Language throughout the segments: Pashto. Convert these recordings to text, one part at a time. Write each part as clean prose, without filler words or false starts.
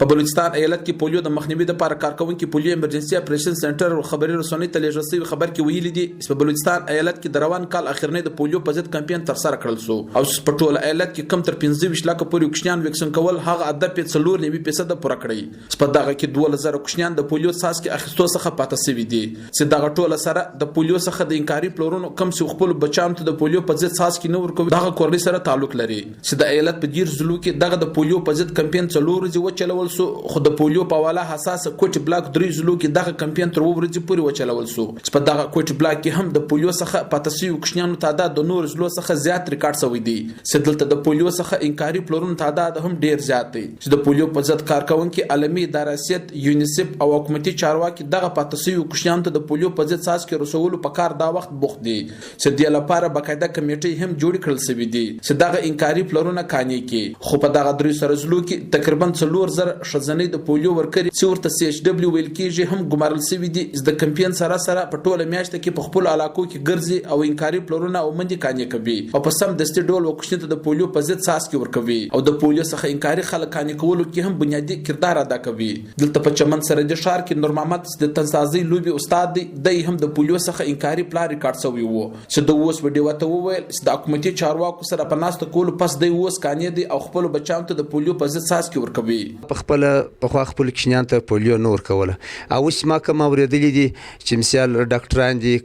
په بلوچستان ایالت کې پولیو د مخنیوي لپاره کارکونکو پولیو ایمرجنسي اپریشن سنټر خبري رسونې ته لیږل شوی خبر کې ویلي دي چې په بلوچستان ایالت کې د روان کال اخرنی د پولیو په ضد کمپاین ترسره کړل شو او په ټول ایالت کې کم تر 15 لک پورې کوچنیان ویکسین کول هغه عدد په 4.9% پوره کړی. په دغه کې 2000 کوچنیان د پولیو څاڅکي اخیستو څخه پاتې شوي دي چې دغه ټول سره د پولیو څخه د انکاري پلورونو کم څو خپل بچانو ته د پولیو په ضد څاڅکي نه ورکوي دغه کورنۍ سره تعلق لري چې د ایالت په ډیر ضلعو کې دغه د پولیو په ضد کمپاین 4 ورځې وچلول شو خو د پولیو په حواله حساسه کوټ بلاک 3 ضلعو کې دغه کمپاین تر 2 ورځې پورې وچلول شو چې په دغه کوټ بلاک کې هم د پولیو څخه پاتې شوي کوچنیانو تعداد د نور ضلعو څخه زیات ریکارډ شوی دی چې دلته د پولیو څخه انکاري پلورونو تعداد هم ډیر زیات دی چې د پولیو په ضد کارکونکو عالمي اداره سیت یونیسف او حکومتي چارواکي دغه پاتې شوي کوچنیانو ته د پولیو په ضد څاڅکي رسولو په کار دا وخت بوخت دي چې د لپاره باقاعده کمیټې هم جوړ کړل شوی دي چې دغه انکاري پلورونه کاني کې خو په دغه درې سره ضلعو کې تقریبا 4000 شزنې د پولیو ورکري چې ورته CHW ویل کېږي هم ګمارل شوی دي د کمپاین سره په ټوله میاشت کې په خپل علاقو کې ګرځي او انکاري پلورونه او منډي کاني کوي او په سم دستي ډول وکښنه ته د پولیو په ضد څاڅکي ورکوي او د پولیو څخه انکاري خلک کاني کولو کې هم بنیادی کردار ادا کوي. دلته په چمن سره د ښار کې نور محمد د تنسازي لوبي استاد دی هم د پولیو څخه انکاري پلا ریکارډ شوی وو چې د اوس ویډیو ته وویل چې د حکومتي چارواکو سره په ناست کول پس دی اوس کاني دي او خپل بچانو ته د پولیو په ضد څاڅکي ورکوي. په خپل کشنیان ته پولیو نور کوله او اوس ما کوم اوریدلې دي چې مثال ډاکټران دي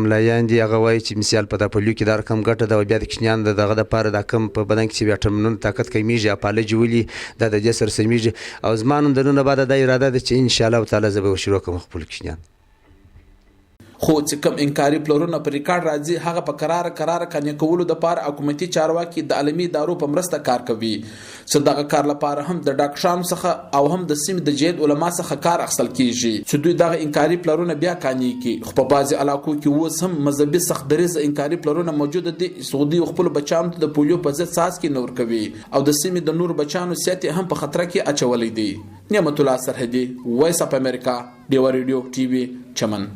ملایان دي هغه وایي چې مثال په پولیو کې دا رقم ګټه ده او بیا د کشنیان دغه د پاره د کم په بدن کې ویټامینونو طاقت کمیږي اپالج ولي دا د جسر سمیږي او زمانو درونه بعد د اراده ده چې ان شاء الله تعالی زه به شروع کوم خپل کشنیان خو چې کوم انکاري پلورونه په ریکارډ راځي هغه په قرار کاني کولو د پاره حکومتي چارواکي د عالمي ادارو په مرسته کار کوي چې دغه کار لپاره هم د ډاکټرانو څخه او هم د سیمې د جید علما څخه کار اخیستل کیږي چې دوی دغه انکاري پلورونه بیا کاني کوي خو په بعضي علاقو کې اوس هم مذهبي سخت دریز انکاري پلورونه موجود دي سعودي خپل بچانو ته د پولیو په ضد څاڅکي نور کوي او د سیمې د نور بچانو صحت هم په خطر کې اچولې دي. نعمت الله سرحدي وایس اپ امریکا ډیوا ریډیو TV چمن.